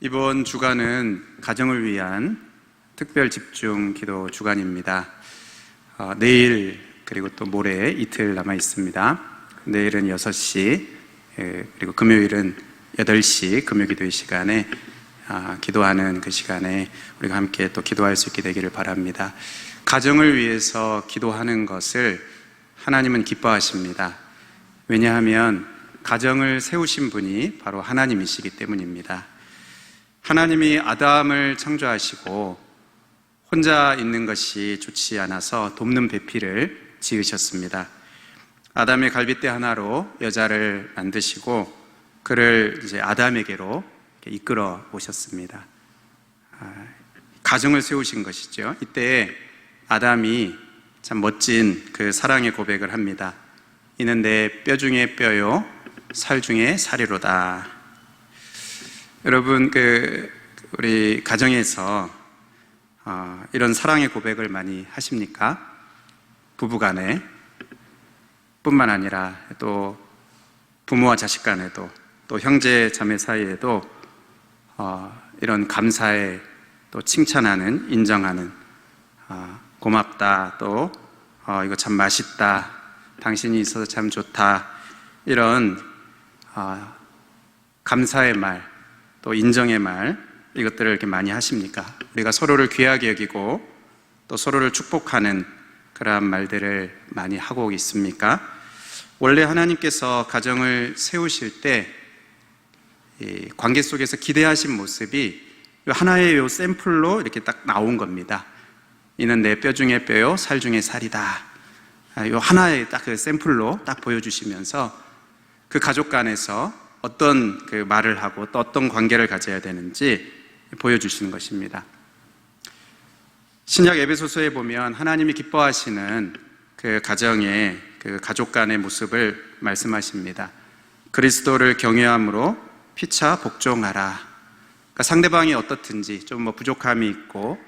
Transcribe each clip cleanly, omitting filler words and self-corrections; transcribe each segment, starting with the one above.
이번 주간은 가정을 위한 특별 집중 기도 주간입니다. 내일 그리고 또 모레 이틀 남아 있습니다. 내일은 6시 그리고 금요일은 8시 금요기도의 시간에 기도하는 그 시간에 우리가 함께 또 기도할 수 있게 되기를 바랍니다. 가정을 위해서 기도하는 것을 하나님은 기뻐하십니다. 왜냐하면 가정을 세우신 분이 바로 하나님이시기 때문입니다. 하나님이 아담을 창조하시고 혼자 있는 것이 좋지 않아서 돕는 배필을 지으셨습니다. 아담의 갈빗대 하나로 여자를 만드시고 그를 이제 아담에게로 이끌어 오셨습니다. 가정을 세우신 것이죠. 이때 아담이 참 멋진 그 사랑의 고백을 합니다. 이는 내 뼈 중에 뼈요 살 중에 살이로다. 여러분, 우리 가정에서 이런 사랑의 고백을 많이 하십니까? 부부간에 뿐만 아니라 또 부모와 자식 간에도 또 형제 자매 사이에도 이런 감사에 또 칭찬하는, 인정하는, 고맙다, 또 이거 참 맛있다, 당신이 있어서 참 좋다, 이런 감사의 말, 또 인정의 말, 이것들을 이렇게 많이 하십니까? 우리가 서로를 귀하게 여기고 또 서로를 축복하는 그러한 말들을 많이 하고 있습니까? 원래 하나님께서 가정을 세우실 때 이 관계 속에서 기대하신 모습이 하나의 요 샘플로 이렇게 딱 나온 겁니다. 이는 내 뼈 중에 뼈요 살 중에 살이다. 요 하나의 딱 그 샘플로 딱 보여주시면서 그 가족 간에서 어떤 그 말을 하고 또 어떤 관계를 가져야 되는지 보여주시는 것입니다. 신약 에베소서에 보면 하나님이 기뻐하시는 그 가정의 그 가족 간의 모습을 말씀하십니다. 그리스도를 경외함으로 피차 복종하라. 그러니까 상대방이 어떻든지 좀 부족함이 있고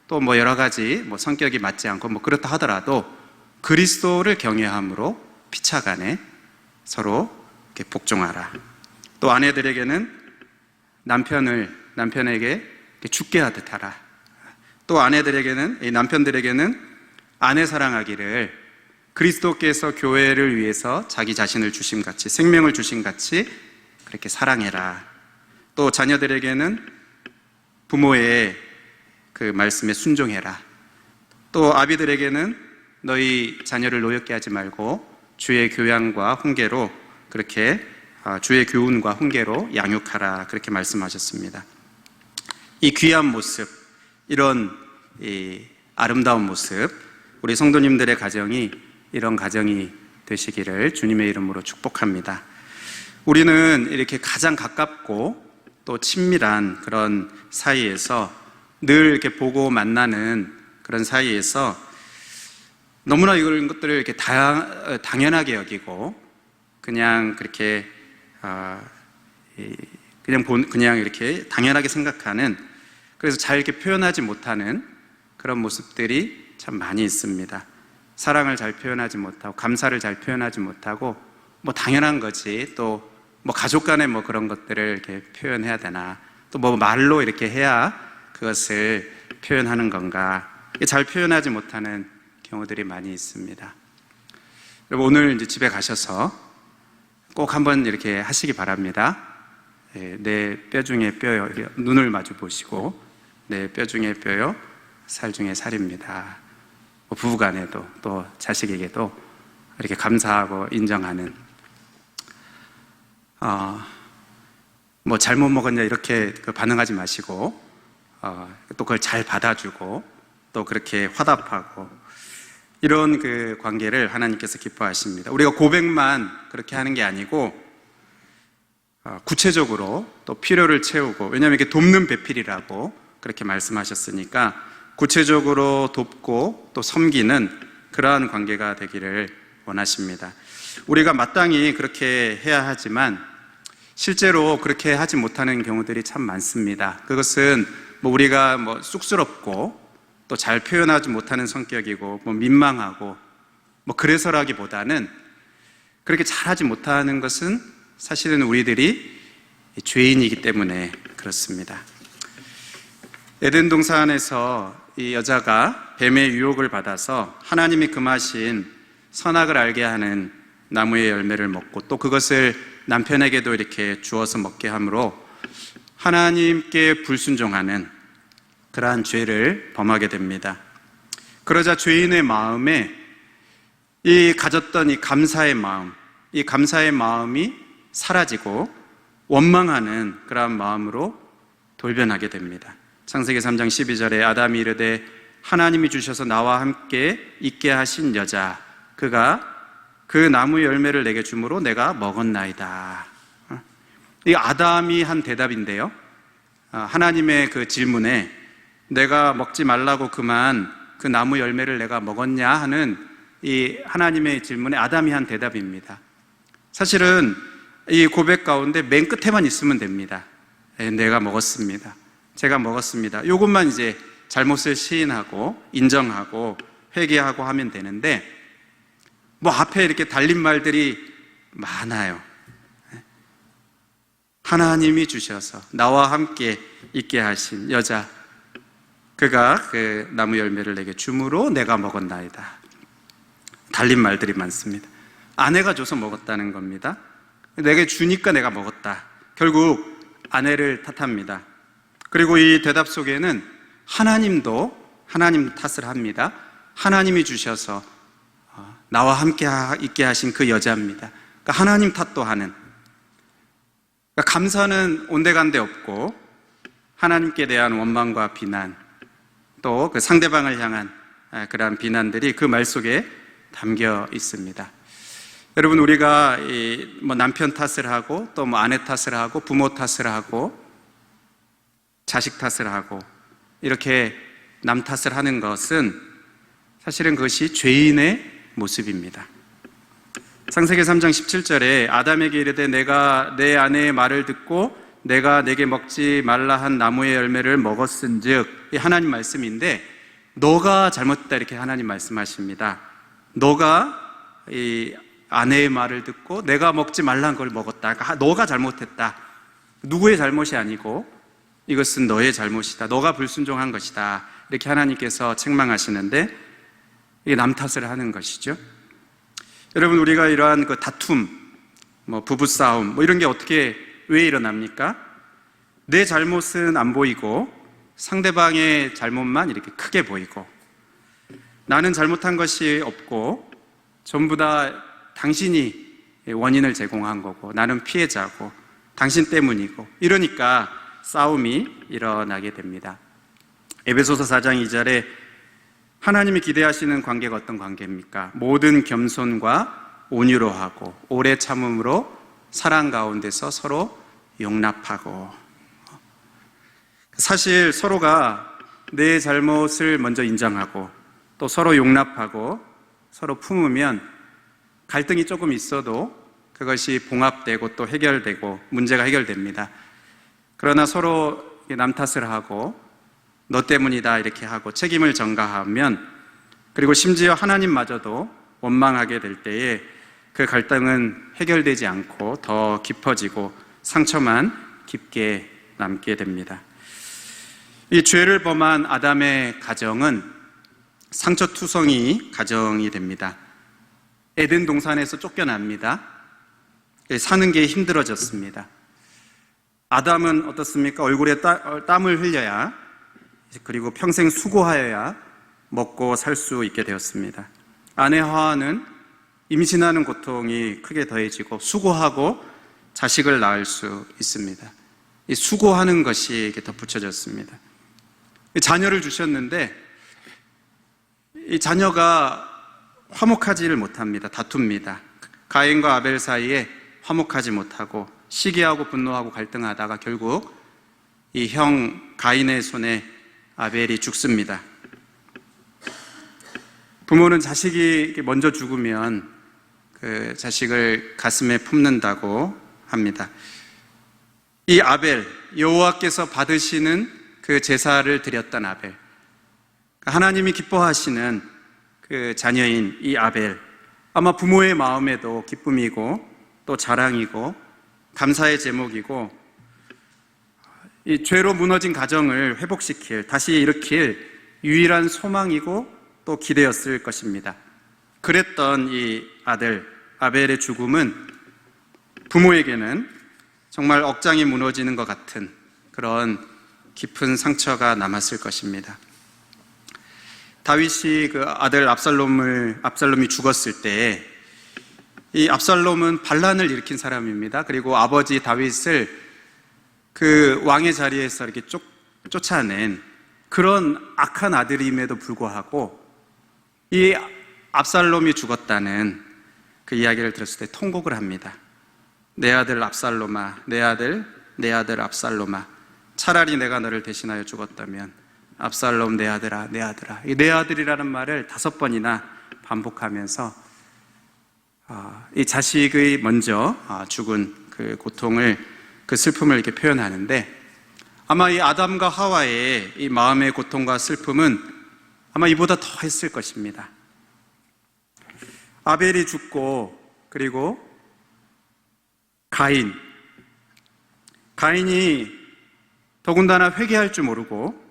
또 여러 가지 성격이 맞지 않고 그렇다 하더라도 그리스도를 경외함으로 피차 간에 서로 이렇게 복종하라. 또 아내들에게는 남편에게 죽게 하듯 하라. 또 남편들에게는 아내 사랑하기를 그리스도께서 교회를 위해서 자기 자신을 주심같이 생명을 주심같이 그렇게 사랑해라. 또 자녀들에게는 부모의 그 말씀에 순종해라. 또 아비들에게는 너희 자녀를 노엽게 하지 말고 주의 교양과 훈계로 그렇게 주의 교훈과 훈계로 양육하라. 그렇게 말씀하셨습니다. 이 귀한 모습, 이런 이 아름다운 모습, 우리 성도님들의 가정이 이런 가정이 되시기를 주님의 이름으로 축복합니다. 우리는 이렇게 가장 가깝고 또 친밀한 그런 사이에서 늘 이렇게 보고 만나는 그런 사이에서 너무나 이런 것들을 이렇게 당연하게 여기고 그냥 그렇게 그냥 이렇게 당연하게 생각하는, 그래서 잘 이렇게 표현하지 못하는 그런 모습들이 참 많이 있습니다. 사랑을 잘 표현하지 못하고 감사를 잘 표현하지 못하고 당연한 거지, 또 가족 간에 그런 것들을 이렇게 표현해야 되나, 또 말로 이렇게 해야 그것을 표현하는 건가, 잘 표현하지 못하는 경우들이 많이 있습니다. 여러분, 오늘 이제 집에 가셔서 꼭 한번 이렇게 하시기 바랍니다. 내 뼈 중에 뼈요, 눈을 마주 보시고 내 뼈 중에 뼈요 살 중에 살입니다. 부부간에도 또 자식에게도 이렇게 감사하고 인정하는, 잘못 먹었냐 이렇게 반응하지 마시고 또 그걸 잘 받아주고 또 그렇게 화답하고, 이런 그 관계를 하나님께서 기뻐하십니다. 우리가 고백만 그렇게 하는 게 아니고 구체적으로 또 필요를 채우고, 왜냐하면 이게 돕는 배필이라고 그렇게 말씀하셨으니까 구체적으로 돕고 또 섬기는 그러한 관계가 되기를 원하십니다. 우리가 마땅히 그렇게 해야 하지만 실제로 그렇게 하지 못하는 경우들이 참 많습니다. 그것은 우리가 쑥스럽고 또 잘 표현하지 못하는 성격이고 민망하고 그래서라기보다는, 그렇게 잘하지 못하는 것은 사실은 우리들이 죄인이기 때문에 그렇습니다. 에덴 동산에서 이 여자가 뱀의 유혹을 받아서 하나님이 금하신 선악을 알게 하는 나무의 열매를 먹고 또 그것을 남편에게도 이렇게 주어서 먹게 함으로 하나님께 불순종하는 그러한 죄를 범하게 됩니다. 그러자 죄인의 마음에 가졌던 이 감사의 마음이 사라지고 원망하는 그러한 마음으로 돌변하게 됩니다. 창세기 3장 12절에 아담이 이르되 하나님이 주셔서 나와 함께 있게 하신 여자 그가 그 나무 열매를 내게 주므로 내가 먹었나이다. 이 아담이 한 대답인데요, 하나님의 그 질문에 내가 먹지 말라고 그만 그 나무 열매를 내가 먹었냐 하는 이 하나님의 질문에 아담이 한 대답입니다. 사실은 이 고백 가운데 맨 끝에만 있으면 됩니다. 내가 먹었습니다. 제가 먹었습니다. 이것만 이제 잘못을 시인하고 인정하고 회개하고 하면 되는데 앞에 이렇게 달린 말들이 많아요. 하나님이 주셔서 나와 함께 있게 하신 여자 그가 그 나무 열매를 내게 주므로 내가 먹었나이다. 달린 말들이 많습니다. 아내가 줘서 먹었다는 겁니다. 내게 주니까 내가 먹었다. 결국 아내를 탓합니다. 그리고 이 대답 속에는 하나님도 하나님 탓을 합니다. 하나님이 주셔서 나와 함께 있게 하신 그 여자입니다. 그러니까 하나님 탓도 하는, 그러니까 감사는 온데간데 없고 하나님께 대한 원망과 비난 또 그 상대방을 향한 그러한 비난들이 그 말 속에 담겨 있습니다. 여러분, 우리가 남편 탓을 하고 또 아내 탓을 하고 부모 탓을 하고 자식 탓을 하고 이렇게 남 탓을 하는 것은 사실은 그것이 죄인의 모습입니다. 창세기 3장 17절에 아담에게 이르되 내가 내 아내의 말을 듣고 내가 내게 먹지 말라 한 나무의 열매를 먹었은즉, 이 하나님 말씀인데 너가 잘못했다 이렇게 하나님 말씀하십니다. 너가 이 아내의 말을 듣고 내가 먹지 말라는 걸 먹었다. 그러니까 너가 잘못했다. 누구의 잘못이 아니고 이것은 너의 잘못이다. 너가 불순종한 것이다. 이렇게 하나님께서 책망하시는데 이게 남 탓을 하는 것이죠. 여러분, 우리가 이러한 그 다툼, 부부싸움 이런 게 왜 일어납니까? 내 잘못은 안 보이고 상대방의 잘못만 이렇게 크게 보이고 나는 잘못한 것이 없고 전부 다 당신이 원인을 제공한 거고 나는 피해자고 당신 때문이고 이러니까 싸움이 일어나게 됩니다. 에베소서 4장 2절에 하나님이 기대하시는 관계가 어떤 관계입니까? 모든 겸손과 온유로 하고 오래 참음으로 사랑 가운데서 서로 용납하고. 사실 서로가 내 잘못을 먼저 인정하고 또 서로 용납하고 서로 품으면 갈등이 조금 있어도 그것이 봉합되고 또 해결되고 문제가 해결됩니다. 그러나 서로 남 탓을 하고 너 때문이다 이렇게 하고 책임을 전가하면, 그리고 심지어 하나님마저도 원망하게 될 때에 그 갈등은 해결되지 않고 더 깊어지고 상처만 깊게 남게 됩니다. 이 죄를 범한 아담의 가정은 상처투성이 가정이 됩니다. 에덴 동산에서 쫓겨납니다. 사는 게 힘들어졌습니다. 아담은 어떻습니까? 얼굴에 땀을 흘려야, 그리고 평생 수고하여야 먹고 살 수 있게 되었습니다. 아내 하와는 임신하는 고통이 크게 더해지고 수고하고 자식을 낳을 수 있습니다. 이 수고하는 것이 이렇게 덧붙여졌습니다. 자녀를 주셨는데 이 자녀가 화목하지를 못합니다. 다툽니다. 가인과 아벨 사이에 화목하지 못하고 시기하고 분노하고 갈등하다가 결국 이 형 가인의 손에 아벨이 죽습니다. 부모는 자식이 먼저 죽으면 그 자식을 가슴에 품는다고 합니다. 이 아벨, 여호와께서 받으시는 그 제사를 드렸던 아벨, 하나님이 기뻐하시는 그 자녀인 이 아벨, 아마 부모의 마음에도 기쁨이고 또 자랑이고 감사의 제목이고 이 죄로 무너진 가정을 회복시킬, 다시 일으킬 유일한 소망이고 또 기대였을 것입니다. 그랬던 이 아들 아벨의 죽음은 부모에게는 정말 억장이 무너지는 것 같은 그런 깊은 상처가 남았을 것입니다. 다윗이 그 아들 압살롬이 죽었을 때 이 압살롬은 반란을 일으킨 사람입니다. 그리고 아버지 다윗을 그 왕의 자리에서 이렇게 쫓아낸 그런 악한 아들임에도 불구하고 이 압살롬이 죽었다는 그 이야기를 들었을 때 통곡을 합니다. 내 아들 압살롬아, 내 아들 압살롬아, 차라리 내가 너를 대신하여 죽었다면 압살롬 내 아들아, 내 아들아. 이 내 아들이라는 말을 5번이나 반복하면서 이 자식의 먼저 죽은 그 고통을, 그 슬픔을 이렇게 표현하는데, 아마 이 아담과 하와의 이 마음의 고통과 슬픔은 아마 이보다 더 했을 것입니다. 아벨이 죽고, 그리고 가인이 더군다나 회개할 줄 모르고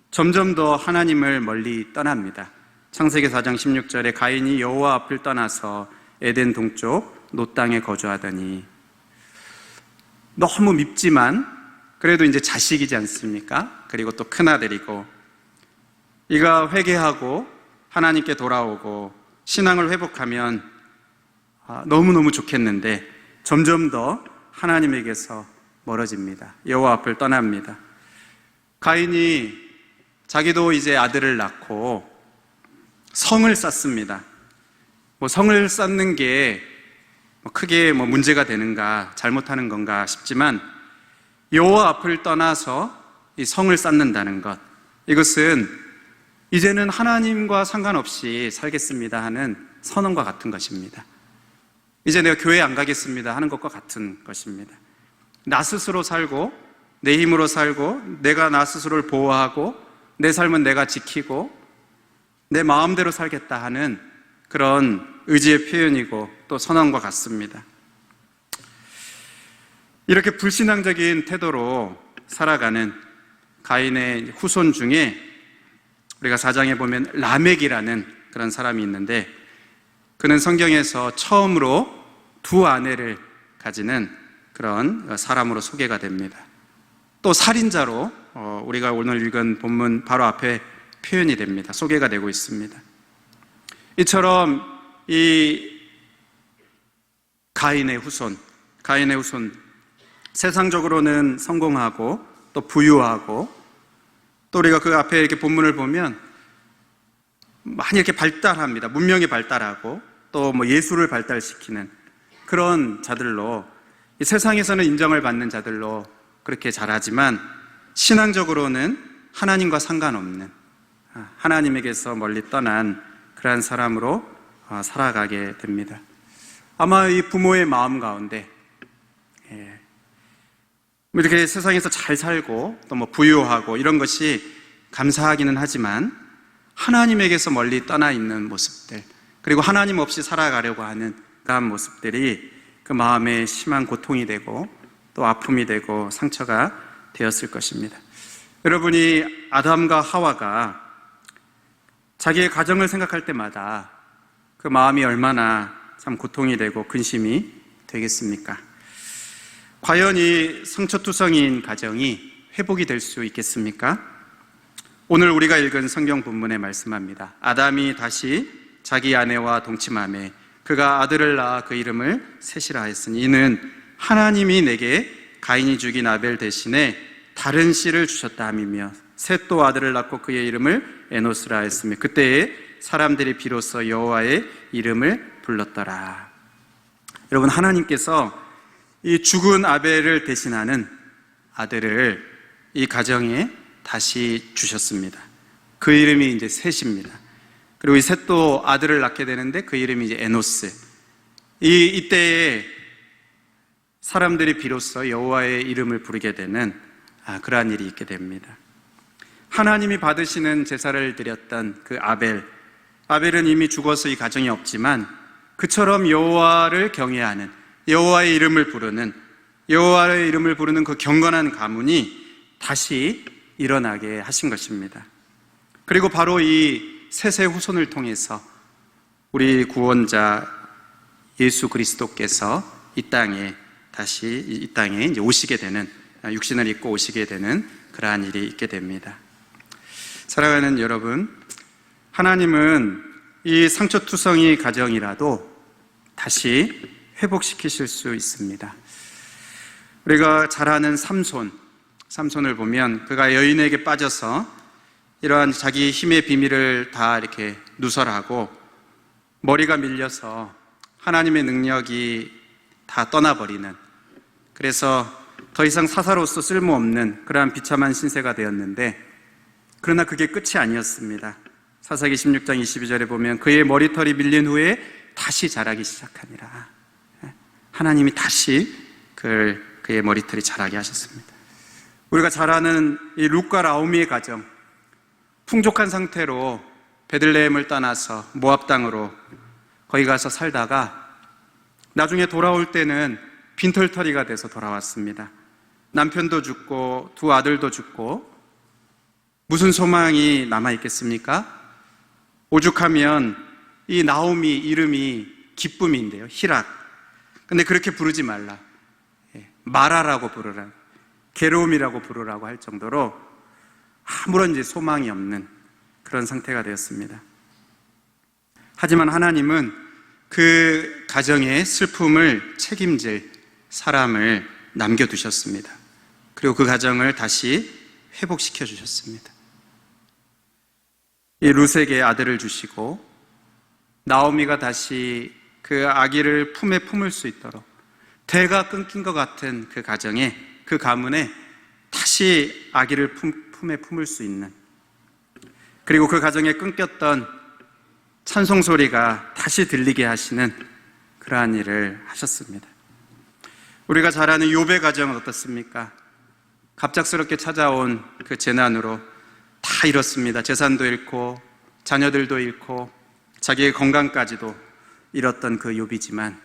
점점 더 하나님을 멀리 떠납니다. 창세기 4장 16절에 가인이 여호와 앞을 떠나서 에덴 동쪽 노 땅에 거주하더니, 너무 밉지만 그래도 이제 자식이지 않습니까? 그리고 또 큰아들이고, 이가 회개하고 하나님께 돌아오고 신앙을 회복하면 너무너무 좋겠는데 점점 더 하나님에게서 멀어집니다. 여호와 앞을 떠납니다. 가인이 자기도 이제 아들을 낳고 성을 쌓습니다. 성을 쌓는 게 크게 문제가 되는가, 잘못하는 건가 싶지만 여호와 앞을 떠나서 이 성을 쌓는다는 것, 이것은 이제는 하나님과 상관없이 살겠습니다 하는 선언과 같은 것입니다. 이제 내가 교회 안 가겠습니다 하는 것과 같은 것입니다. 나 스스로 살고 내 힘으로 살고 내가 나 스스로를 보호하고 내 삶은 내가 지키고 내 마음대로 살겠다 하는 그런 의지의 표현이고 또 선언과 같습니다. 이렇게 불신앙적인 태도로 살아가는 가인의 후손 중에 우리가 4장에 보면 라멕이라는 그런 사람이 있는데, 그는 성경에서 처음으로 2 아내를 가지는 그런 사람으로 소개가 됩니다. 또 살인자로 우리가 오늘 읽은 본문 바로 앞에 표현이 됩니다. 소개가 되고 있습니다. 이처럼 이 가인의 후손, 세상적으로는 성공하고 또 부유하고, 또 우리가 그 앞에 이렇게 본문을 보면 많이 이렇게 발달합니다. 문명이 발달하고 또 예술을 발달시키는 그런 자들로, 이 세상에서는 인정을 받는 자들로 그렇게 자라지만 신앙적으로는 하나님과 상관없는, 하나님에게서 멀리 떠난 그러한 사람으로 살아가게 됩니다. 아마 이 부모의 마음 가운데 이렇게 세상에서 잘 살고 또 부유하고 이런 것이 감사하기는 하지만 하나님에게서 멀리 떠나 있는 모습들, 그리고 하나님 없이 살아가려고 하는 그런 모습들이 그 마음에 심한 고통이 되고 또 아픔이 되고 상처가 되었을 것입니다. 여러분이 아담과 하와가 자기의 가정을 생각할 때마다 그 마음이 얼마나 참 고통이 되고 근심이 되겠습니까? 과연 이 상처투성이인 가정이 회복이 될 수 있겠습니까? 오늘 우리가 읽은 성경 본문에 말씀합니다. 아담이 다시 자기 아내와 동침하매 그가 아들을 낳아 그 이름을 셋이라 하였으니 이는 하나님이 내게 가인이 죽인 아벨 대신에 다른 씨를 주셨다 함이며 셋 또 아들을 낳고 그의 이름을 에노스라 하였으며 그때에 사람들이 비로소 여호와의 이름을 불렀더라. 여러분, 하나님께서 이 죽은 아벨을 대신하는 아들을 이 가정에 다시 주셨습니다. 그 이름이 이제 셋입니다. 그리고 이 셋도 아들을 낳게 되는데 그 이름이 이제 에노스. 이때에 사람들이 비로소 여호와의 이름을 부르게 되는 그러한 일이 있게 됩니다. 하나님이 받으시는 제사를 드렸던 그 아벨은 이미 죽어서 이 가정이 없지만 그처럼 여호와를 경외하는, 여호와의 이름을 부르는 그 경건한 가문이 다시 일어나게 하신 것입니다. 그리고 바로 이 셋의 후손을 통해서 우리 구원자 예수 그리스도께서 이 땅에 이제 오시게 되는, 육신을 입고 오시게 되는 그러한 일이 있게 됩니다. 사랑하는 여러분, 하나님은 이 상처투성이 가정이라도 다시 회복시키실 수 있습니다. 우리가 잘 아는 삼손을 보면 그가 여인에게 빠져서 이러한 자기 힘의 비밀을 다 이렇게 누설하고 머리가 밀려서 하나님의 능력이 다 떠나버리는, 그래서 더 이상 사사로서 쓸모없는 그러한 비참한 신세가 되었는데, 그러나 그게 끝이 아니었습니다. 사사기 16장 22절에 보면 그의 머리털이 밀린 후에 다시 자라기 시작하니라. 하나님이 다시 그의 머리털이 자라게 하셨습니다. 우리가 잘 아는 이 룻과 나오미의 가정, 풍족한 상태로 베들레헴을 떠나서 모압 땅으로 거기 가서 살다가 나중에 돌아올 때는 빈털터리가 돼서 돌아왔습니다. 남편도 죽고 두 아들도 죽고 무슨 소망이 남아있겠습니까? 오죽하면 이 나오미 이름이 기쁨인데요, 희락. 근데 그렇게 부르지 말라, 마라라고 부르라, 괴로움이라고 부르라고 할 정도로 아무런 이제 소망이 없는 그런 상태가 되었습니다. 하지만 하나님은 그 가정의 슬픔을 책임질 사람을 남겨두셨습니다. 그리고 그 가정을 다시 회복시켜 주셨습니다. 이 룻에게 아들을 주시고 나오미가 다시 그 아기를 품에 품을 수 있도록, 대가 끊긴 것 같은 그 가정에, 그 가문에 다시 아기를 품에 품을 수 있는, 그리고 그 가정에 끊겼던 찬송 소리가 다시 들리게 하시는 그러한 일을 하셨습니다. 우리가 잘 아는 욥의 가정은 어떻습니까? 갑작스럽게 찾아온 그 재난으로 다 잃었습니다. 재산도 잃고 자녀들도 잃고 자기의 건강까지도 잃었던 그 욥이지만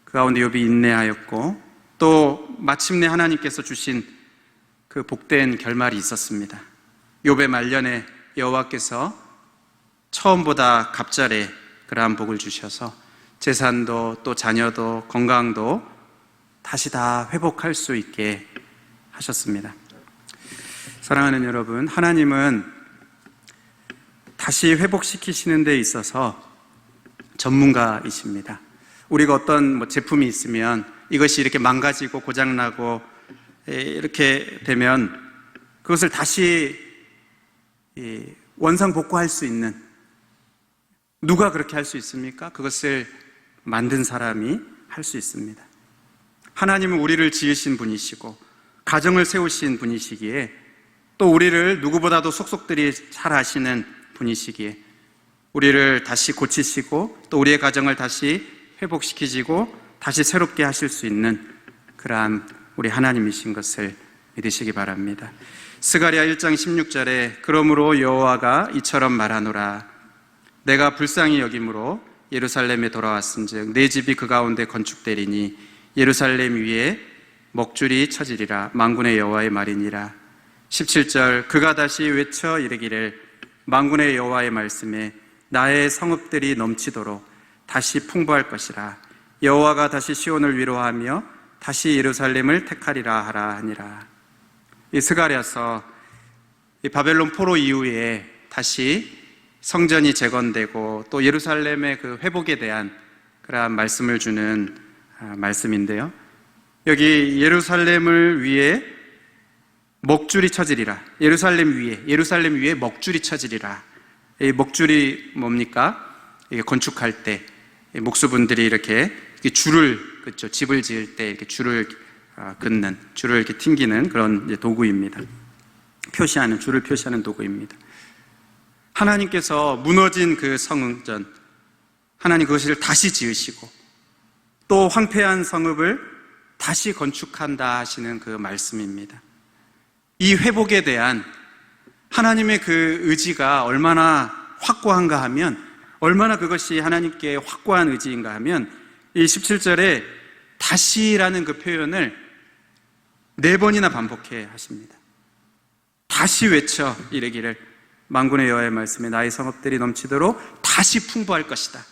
그 가운데 욥이 인내하였고 또 마침내 하나님께서 주신 그 복된 결말이 있었습니다. 욥의 말년에 여호와께서 처음보다 갑절에 그러한 복을 주셔서 재산도 또 자녀도 건강도 다시 다 회복할 수 있게 하셨습니다. 사랑하는 여러분, 하나님은 다시 회복시키시는 데 있어서 전문가이십니다. 우리가 어떤 제품이 있으면 이것이 이렇게 망가지고 고장나고 이렇게 되면 그것을 다시 원상복구할 수 있는, 누가 그렇게 할 수 있습니까? 그것을 만든 사람이 할 수 있습니다. 하나님은 우리를 지으신 분이시고 가정을 세우신 분이시기에, 또 우리를 누구보다도 속속들이 잘 아시는 분이시기에 우리를 다시 고치시고 또 우리의 가정을 다시 회복시키시고 다시 새롭게 하실 수 있는 그러한 우리 하나님이신 것을 믿으시기 바랍니다. 스가랴 1장 16절에 그러므로 여호와가 이처럼 말하노라, 내가 불쌍히 여김으로 예루살렘에 돌아왔은즉 내 집이 그 가운데 건축되리니 예루살렘 위에 먹줄이 쳐지리라. 만군의 여호와의 말이니라. 17절 그가 다시 외쳐 이르기를 만군의 여호와의 말씀에 나의 성읍들이 넘치도록 다시 풍부할 것이라. 여호와가 다시 시온을 위로하며 다시 예루살렘을 택하리라 하라 하니라. 이 스가랴서 이 바벨론 포로 이후에 다시 성전이 재건되고 또 예루살렘의 그 회복에 대한 그러한 말씀을 주는 말씀인데요, 여기 예루살렘을 위해 먹줄이 쳐지리라. 예루살렘 위에 먹줄이 쳐지리라. 이 먹줄이 뭡니까? 이게 건축할 때 목수분들이 이렇게 줄을, 그렇죠, 집을 지을 때 이렇게 줄을 긋는, 줄을 이렇게 튕기는 그런 도구입니다. 줄을 표시하는 도구입니다. 하나님께서 무너진 그 성전, 하나님 그것을 다시 지으시고 또 황폐한 성읍을 다시 건축한다 하시는 그 말씀입니다. 이 회복에 대한 하나님의 그 의지가 얼마나 확고한가 하면, 얼마나 그것이 하나님께 확고한 의지인가 하면, 이 17절에 다시라는 그 표현을 4번이나 반복해 하십니다. 다시 외쳐 이르기를 만군의 여호와의 말씀에 나의 성읍들이 넘치도록 다시 풍부할 것이다.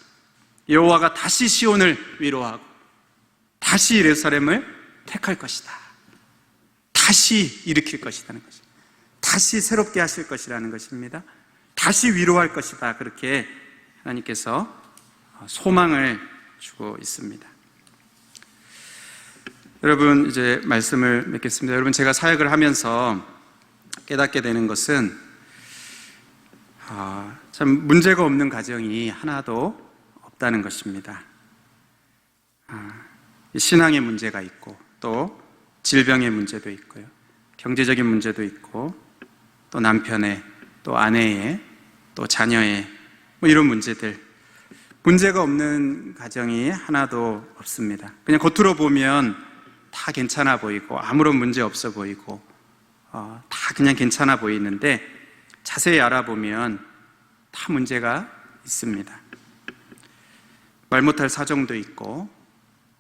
여호와가 다시 시온을 위로하고 다시 예루살렘을 택할 것이다. 다시 일으킬 것이라는 것입니다. 다시 새롭게 하실 것이라는 것입니다. 다시 위로할 것이다. 그렇게 하나님께서 소망을 주고 있습니다. 여러분, 이제 말씀을 맺겠습니다. 여러분, 제가 사역을 하면서 깨닫게 되는 것은 참 문제가 없는 가정이 하나도 없다는 것입니다. 신앙의 문제가 있고 또 질병의 문제도 있고요, 경제적인 문제도 있고 또 남편의, 또 아내의, 또 자녀의 이런 문제가 없는 가정이 하나도 없습니다. 그냥 겉으로 보면 다 괜찮아 보이고 아무런 문제 없어 보이고 다 그냥 괜찮아 보이는데 자세히 알아보면 다 문제가 있습니다. 말 못할 사정도 있고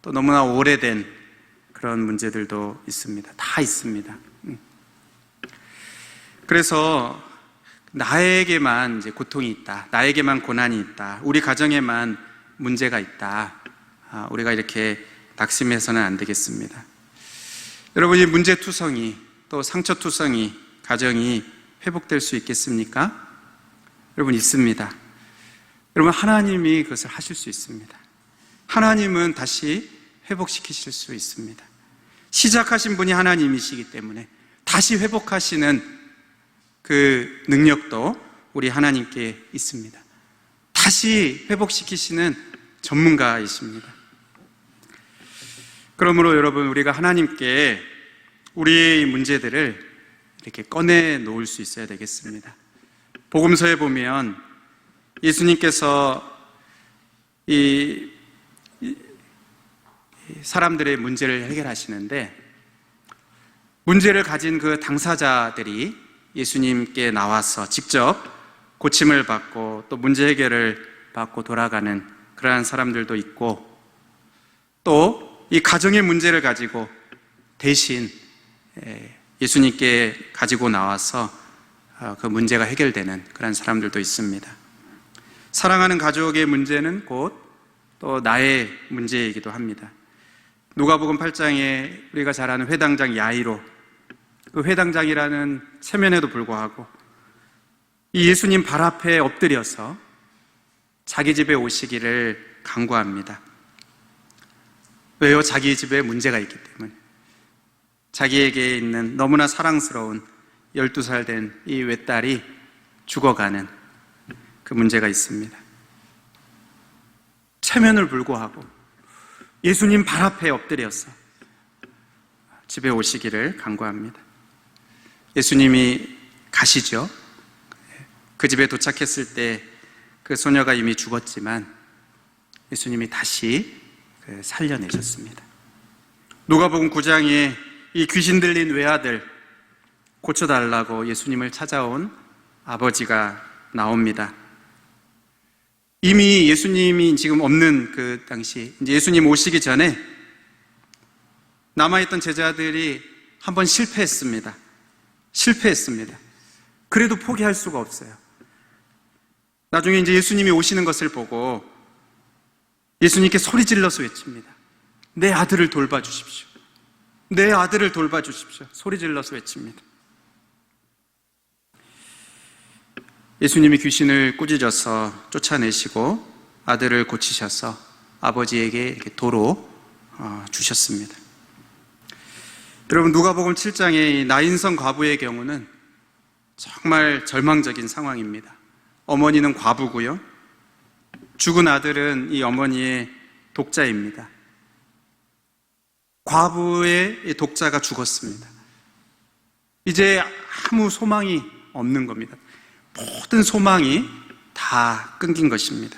또 너무나 오래된 그런 문제들도 있습니다. 다 있습니다. 그래서 나에게만 이제 고통이 있다, 나에게만 고난이 있다, 우리 가정에만 문제가 있다, 우리가 이렇게 낙심해서는 안 되겠습니다. 여러분, 이 문제투성이 또 상처투성이 가정이 회복될 수 있겠습니까? 여러분, 있습니다. 여러분, 하나님이 그것을 하실 수 있습니다. 하나님은 다시 회복시키실 수 있습니다. 시작하신 분이 하나님이시기 때문에 다시 회복하시는 그 능력도 우리 하나님께 있습니다. 다시 회복시키시는 전문가이십니다. 그러므로 여러분, 우리가 하나님께 우리의 문제들을 이렇게 꺼내 놓을 수 있어야 되겠습니다. 복음서에 보면 예수님께서 이 사람들의 문제를 해결하시는데, 문제를 가진 그 당사자들이 예수님께 나와서 직접 고침을 받고 또 문제 해결을 받고 돌아가는 그러한 사람들도 있고, 또 이 가정의 문제를 가지고 대신 예수님께 가지고 나와서 그 문제가 해결되는 그런 사람들도 있습니다. 사랑하는 가족의 문제는 곧 또 나의 문제이기도 합니다. 누가복음 8장에 우리가 잘 아는 회당장 야이로, 그 회당장이라는 체면에도 불구하고 이 예수님 발 앞에 엎드려서 자기 집에 오시기를 간구합니다. 왜요? 자기 집에 문제가 있기 때문에. 자기에게 있는 너무나 사랑스러운 12살 된 이 외딸이 죽어가는 그 문제가 있습니다. 체면을 불구하고 예수님 발 앞에 엎드려서 집에 오시기를 간구합니다. 예수님이 가시죠. 그 집에 도착했을 때 그 소녀가 이미 죽었지만 예수님이 다시 살려내셨습니다. 누가복음 9장에 이 귀신 들린 외아들 고쳐달라고 예수님을 찾아온 아버지가 나옵니다. 이미 예수님이 지금 없는 그 당시, 이제 예수님 오시기 전에 남아있던 제자들이 한번 실패했습니다. 그래도 포기할 수가 없어요. 나중에 이제 예수님이 오시는 것을 보고 예수님께 소리 질러서 외칩니다. 내 아들을 돌봐주십시오. 내 아들을 돌봐주십시오. 소리 질러서 외칩니다. 예수님이 귀신을 꾸짖어서 쫓아내시고 아들을 고치셔서 아버지에게 이렇게 도로 주셨습니다. 여러분, 누가복음 7장의 이 나인성 과부의 경우는 정말 절망적인 상황입니다. 어머니는 과부고요, 죽은 아들은 이 어머니의 독자입니다. 과부의 독자가 죽었습니다. 이제 아무 소망이 없는 겁니다. 모든 소망이 다 끊긴 것입니다.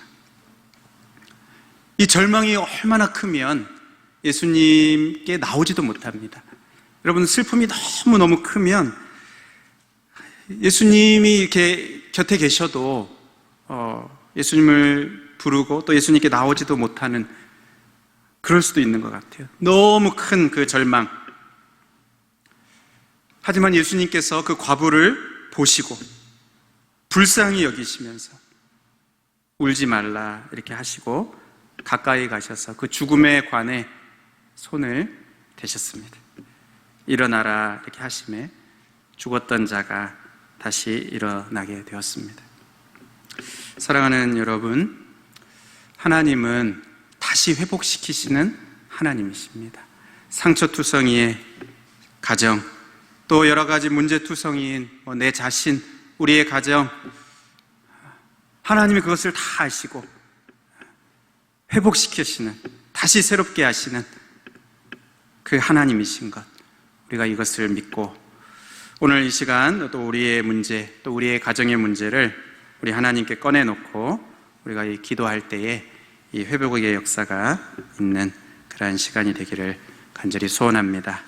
이 절망이 얼마나 크면 예수님께 나오지도 못합니다. 여러분, 슬픔이 너무너무 크면 예수님이 이렇게 곁에 계셔도 예수님을 부르고 또 예수님께 나오지도 못하는, 그럴 수도 있는 것 같아요. 너무 큰 그 절망. 하지만 예수님께서 그 과부를 보시고 불쌍히 여기시면서 울지 말라 이렇게 하시고 가까이 가셔서 그 죽음의 관에 손을 대셨습니다. 일어나라 이렇게 하심에 죽었던 자가 다시 일어나게 되었습니다. 사랑하는 여러분, 하나님은 다시 회복시키시는 하나님이십니다. 상처투성이의 가정, 또 여러 가지 문제투성이인 내 자신, 우리의 가정, 하나님이 그것을 다 아시고 회복시키시는, 다시 새롭게 하시는 그 하나님이신 것, 우리가 이것을 믿고 오늘 이 시간 또 우리의 문제, 또 우리의 가정의 문제를 우리 하나님께 꺼내놓고 우리가 이 기도할 때에 이 회복의 역사가 있는 그러한 시간이 되기를 간절히 소원합니다.